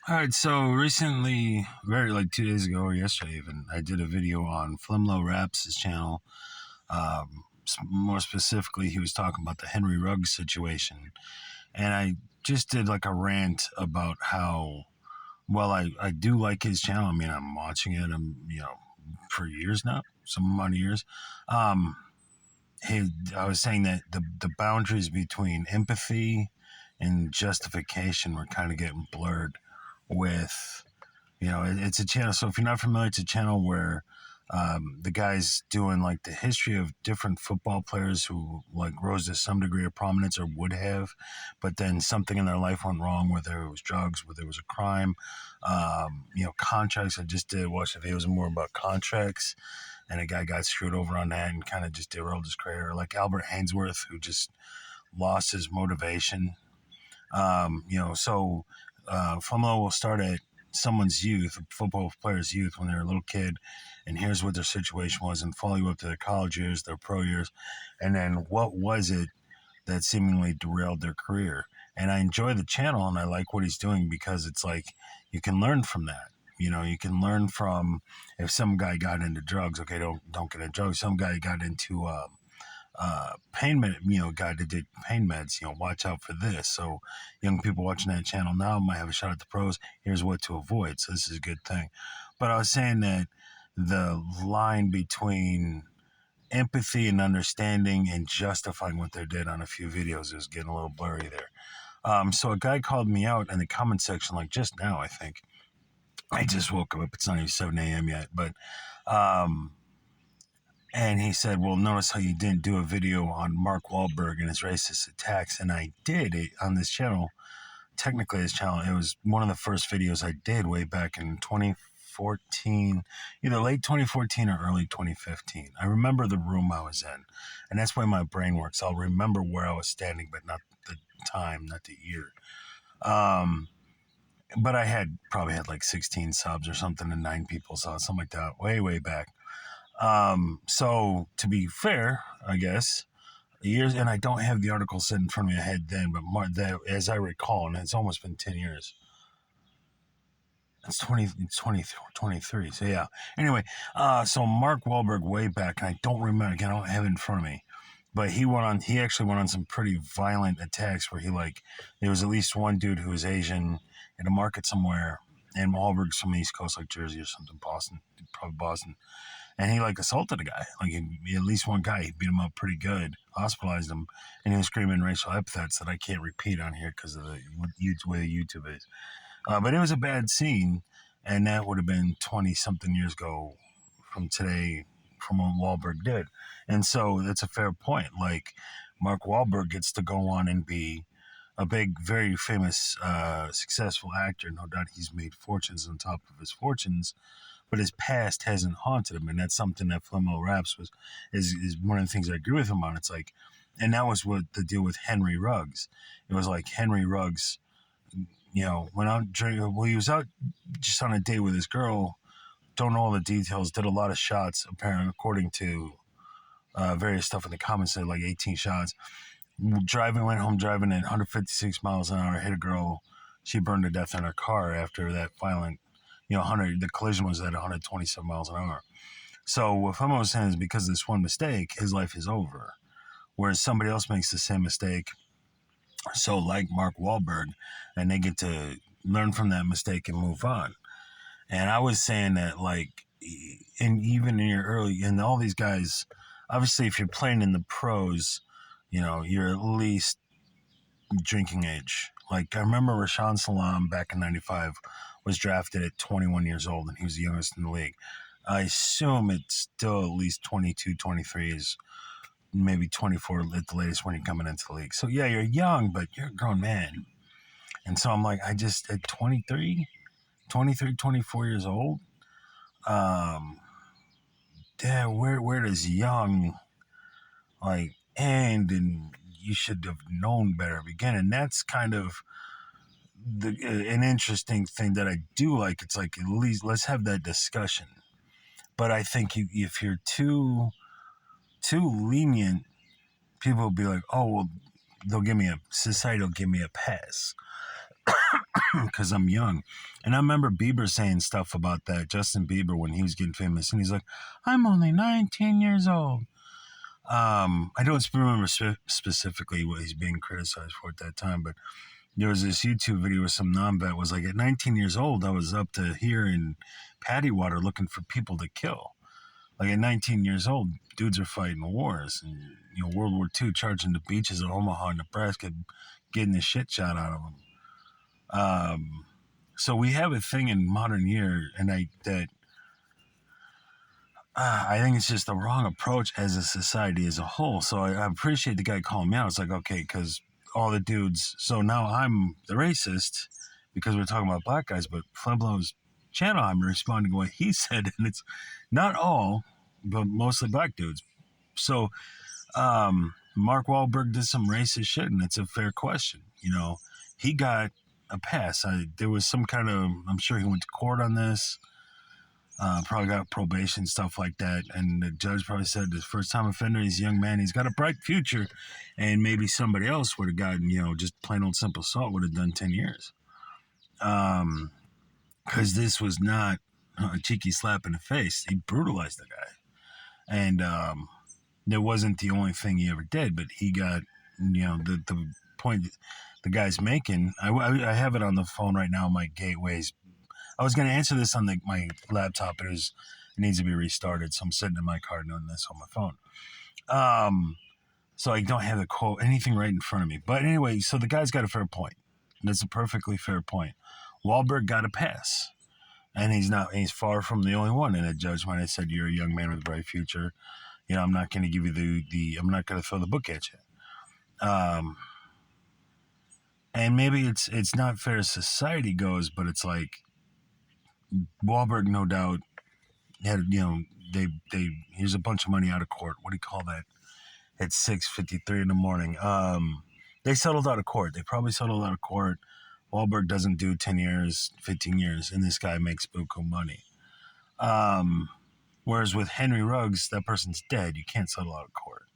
All right, so recently, very like 2 days ago or yesterday even, I did a video on FlemLo Raps' channel. More specifically, he was talking about the Henry Ruggs situation. And I just did like a rant about how, well, I do like his channel. I mean, I'm watching it, for years now, some amount of years. Um, I was saying that the boundaries between empathy and justification were kind of getting blurred with it's a channel. So if you're not familiar, it's a channel where the guy's doing like the history of different football players who like rose to some degree of prominence or would have, but then something in their life went wrong, whether it was drugs, whether it was a crime, contracts. I just did watch the videos more about contracts, and a guy got screwed over on that and kind of just derailed his career. Like Albert Hainsworth, who just lost his motivation. FOMO will start at someone's youth, a football player's youth, when they're a little kid, and here's what their situation was, and follow you up to their college years, their pro years, and then what was it that seemingly derailed their career. And I enjoy the channel, and I like what he's doing because it's like you can learn from that. You can learn from if some guy got into drugs. Okay, don't get into drugs. Some guy got into pain med, guy that did pain meds, watch out for this. So young people watching that channel now might have a shot at the pros. Here's what to avoid. So this is a good thing. But I was saying that the line between empathy and understanding and justifying what they did on a few videos is getting a little blurry there. So a guy called me out in the comment section, like just now, I think. I just woke up. It's not even 7 a.m. yet, but and he said, well, notice how you didn't do a video on Mark Walburg and his racist attacks. And I did it on this channel. Technically, this channel, it was one of the first videos I did way back in 2014, either late 2014 or early 2015. I remember the room I was in. And that's why my brain works. I'll remember where I was standing, but not the time, not the year. But I probably had like 16 subs or something, and 9 people saw it, something like that, way back. So to be fair, I guess, years, and I don't have the article set in front of my head then, but as I recall, and it's almost been 10 years. It's 23. So yeah. Anyway, so Mark Wahlberg way back, and I don't remember, again, I don't have it in front of me, but he actually went on some pretty violent attacks where there was at least one dude who was Asian in a market somewhere, and Wahlberg's from the East Coast, like Jersey or something, probably Boston. And he like assaulted a guy, like at least one guy. He beat him up pretty good, hospitalized him, and he was screaming racial epithets that I can't repeat on here because of the way YouTube is. But it was a bad scene, and that would have been 20-something years ago from today, from what Wahlberg did. And so that's a fair point. Like, Mark Wahlberg gets to go on and be a big, very famous, successful actor. No doubt he's made fortunes on top of his fortunes, but his past hasn't haunted him, and that's something that FlemLo Raps is one of the things I agree with him on. It's like, and that was what the deal with Henry Ruggs. It was like Henry Ruggs, went out drinking. Well, he was out just on a date with his girl. Don't know all the details. Did a lot of shots, apparently, according to various stuff in the comments. Said like 18 shots. Went home driving at 156 miles an hour. Hit a girl. She burned to death in her car after that violent. The collision was at 127 miles an hour. So what FOMO was saying is because of this one mistake, his life is over. Whereas somebody else makes the same mistake, so like Mark Wahlberg, and they get to learn from that mistake and move on. And I was saying that, like, and even in your early, and all these guys, obviously if you're playing in the pros, you're at least drinking age. Like, I remember Rashaan Salam back in 95 was drafted at 21 years old, and he was the youngest in the league. I assume it's still at least 22, 23 is maybe 24 at the latest when you're coming into the league. So, yeah, you're young, but you're a grown man. And so I'm like, at 23, 24 years old, where does young, like, end, and you should have known better begin. And that's kind of an interesting thing that I do like. It's like, at least let's have that discussion. But I think if you're too lenient, people will be like, oh, well, society will give me a pass. because I'm young. And I remember Bieber saying stuff about that, Justin Bieber, when he was getting famous. And he's like, I'm only 19 years old. I don't remember specifically what he's being criticized for at that time, but there was this YouTube video where some non-vet was like, at 19 years old, I was up to here in Paddy Water looking for people to kill. Like at 19 years old, dudes are fighting wars. And, World War II, charging the beaches of Omaha, Nebraska, getting the shit shot out of them. So we have a thing in modern year, and I think it's just the wrong approach as a society as a whole. So I appreciate the guy calling me out. It's like, okay, because all the dudes. So now I'm the racist because we're talking about black guys, but FlemLo's channel, I'm responding to what he said, and it's not all, but mostly black dudes. So Mark Walburg did some racist shit, and it's a fair question. He got a pass. There was some kind of, I'm sure he went to court on this, probably got probation, stuff like that, and the judge probably said the first time offender, he's a young man, he's got a bright future, and maybe somebody else would have gotten, just plain old simple assault would have done 10 years. Because this was not a cheeky slap in the face. He brutalized the guy. And there wasn't the only thing he ever did, but he got, the point the guy's making. I have it on the phone right now, my gateways. I was going to answer this on my laptop, but it needs to be restarted, so I'm sitting in my car doing this on my phone. So I don't have the quote, anything right in front of me. But anyway, so the guy's got a fair point. That's a perfectly fair point. Walburg got a pass. And he's far from the only one. And a judge might have said, you're a young man with a bright future. I'm not going to give you I'm not going to throw the book at you. And maybe it's not fair as society goes, but it's like Walburg, no doubt, had, here's a bunch of money out of court. What do you call that? At 6:53 in the morning. They settled out of court. They probably settled out of court. Walburg doesn't do 10 years, 15 years, and this guy makes buku money. Whereas with Henry Ruggs, that person's dead. You can't settle out of court.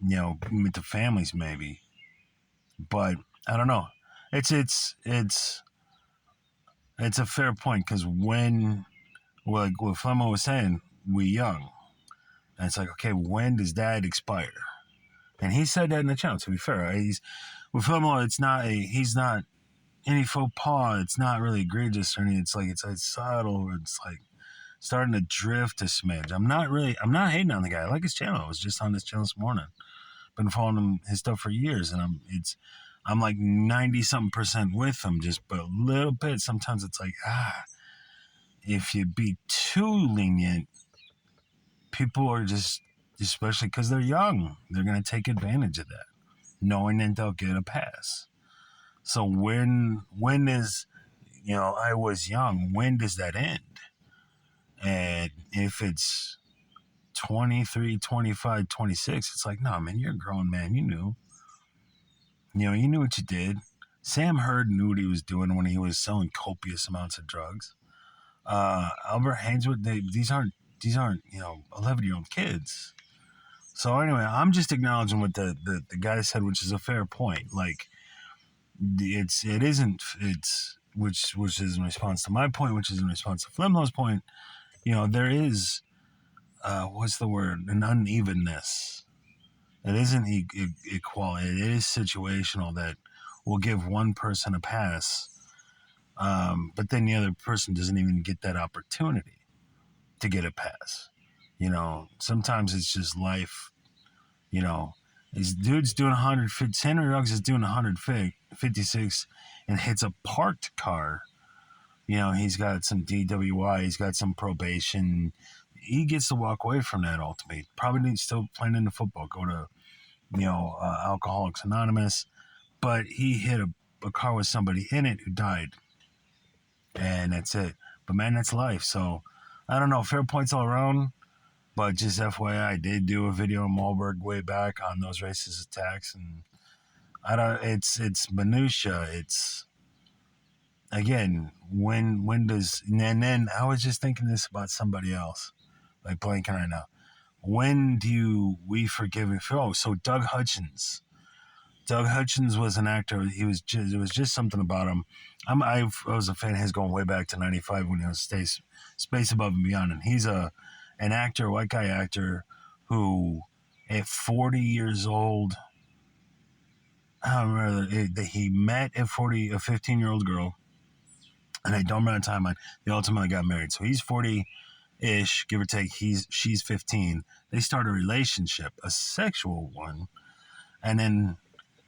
With the families maybe. But I don't know. It's a fair point, because when, like what FlemLo was saying, we young. And it's like, okay, when does that expire? And he said that in the channel, to be fair. With FlemLo, he's not any faux pas. It's not really egregious or anything. It's like, it's subtle, or it's like starting to drift a smidge. I'm not hating on the guy. I like his channel. I was just on his channel this morning. Been following his stuff for years, and I'm like 90-something% with him, but a little bit. Sometimes it's like, if you be too lenient, people are just, especially because they're young, they're going to take advantage of that, knowing that they'll get a pass. So when is, I was young, when does that end? And if it's 23, 25, 26, it's like, no, man, you're a grown man. You knew. You knew what you did. Sam Hurd knew what he was doing when he was selling copious amounts of drugs. Albert Hainsworth, these aren't 11-year-old kids. So anyway, I'm just acknowledging what the guy said, which is a fair point. Like, which is in response to my point, which is in response to FlemLo's point. There is, what's the word? An unevenness. It isn't equality. It is situational, that will give one person a pass, but then the other person doesn't even get that opportunity to get a pass. Sometimes it's just life. These dude's doing 150. Henry Ruggs is doing 156 and hits a parked car. He's got some DWI. He's got some probation. He gets to walk away from that ultimately. Probably still playing in the football, go to, Alcoholics Anonymous. But he hit a car with somebody in it who died. And that's it. But man, that's life. So I don't know. Fair points all around. But just FYI, I did do a video on Walburg way back on those racist attacks. And it's minutia. It's, again, when does, and then I was just thinking this about somebody else, like blanking right now. When do we forgive and so Doug Hutchison, Doug Hutchins was an actor. It was just something about him. I was a fan of his going way back to '95 when he was Space Above and Beyond, and he's an actor, white guy actor, who at 40 years old, I don't remember that he met at 40 a 15-year-old girl, and I don't remember the timeline. They ultimately got married, so he's 40-ish, give or take. She's 15. They start a relationship, a sexual one, and then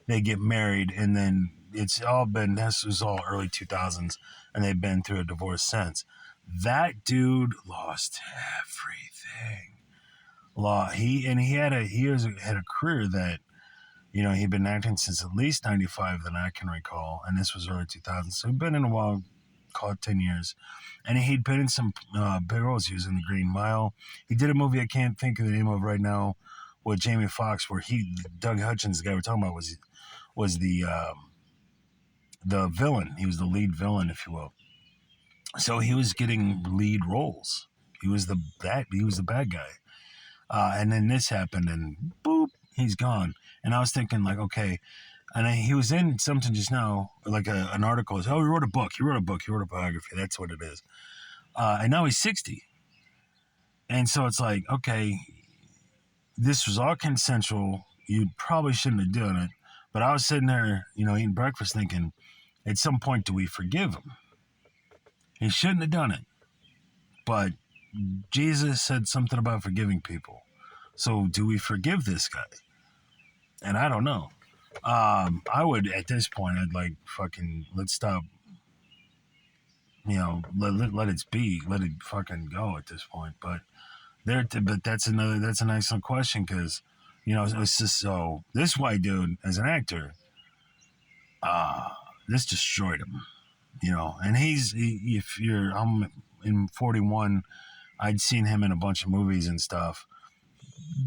they get married, and then this was all early 2000s, and they've been through a divorce since. That dude lost everything. He had a career that, he'd been acting since at least 95 that I can recall, and this was early 2000s. So he'd been in a while, call it 10 years. And he'd been in some big roles. He was in The Green Mile. He did a movie I can't think of the name of right now with Jamie Foxx, where Doug Hutchins, the guy we're talking about, was the villain. He was the lead villain, if you will. So he was getting lead roles. He was the bad guy. And then this happened, and boop, he's gone. And I was thinking, like, okay. And he was in something just now, like an article. Oh, he wrote a book. He wrote a biography. That's what it is. And now he's 60. And so it's like, okay, this was all consensual. You probably shouldn't have done it. But I was sitting there, eating breakfast thinking, at some point, do we forgive him? He shouldn't have done it. But Jesus said something about forgiving people. So do we forgive this guy? And I don't know. I would, at this point, I'd like fucking, let's stop, let it be. Let it fucking go at this point. But that's a nice little question, because, it's just so, this white dude, as an actor, this destroyed him, and I'm in 41, I'd seen him in a bunch of movies and stuff.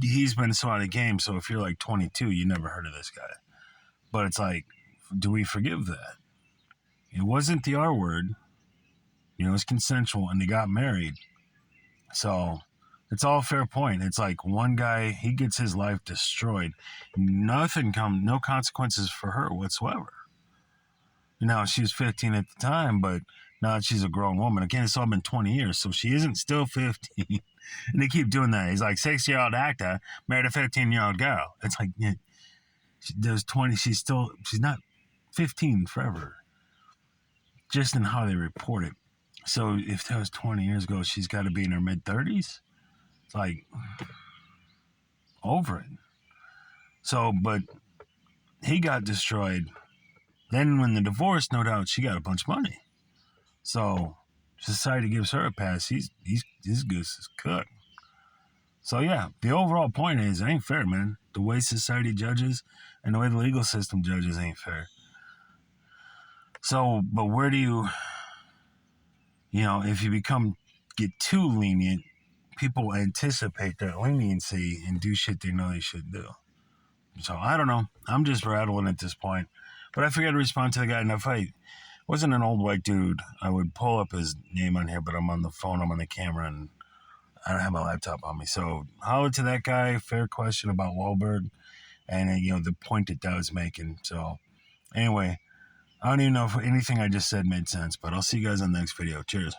He's been so out of the game, so if you're like 22, you never heard of this guy. But it's like, do we forgive that? It wasn't the R word, it was consensual, and they got married. So it's all a fair point. It's like one guy, he gets his life destroyed. No consequences for her whatsoever. She was 15 at the time, but now that she's a grown woman, again, it's all been 20 years, so she isn't still 15. And they keep doing that. He's like, 6-year-old actor married a 15-year-old girl. It's like, there's 20, she's not 15 forever. Just in how they report it. So if that was 20 years ago, she's got to be in her mid-30s. It's like, over it. So, but he got destroyed. Then when the divorce, no doubt, she got a bunch of money. So society gives her a pass. He's goose is cooked. So yeah, the overall point is, it ain't fair, man. The way society judges and the way the legal system judges ain't fair. So, but where do you, if you get too lenient, people anticipate that leniency and do shit they know they shouldn't do. So I don't know. I'm just rattling at this point. But I forgot to respond to the guy. And if I wasn't an old white dude, I would pull up his name on here, but I'm on the phone, I'm on the camera, and I don't have my laptop on me. So holler to that guy. Fair question about Walburg and, the point that was making. So anyway, I don't even know if anything I just said made sense, but I'll see you guys on the next video. Cheers.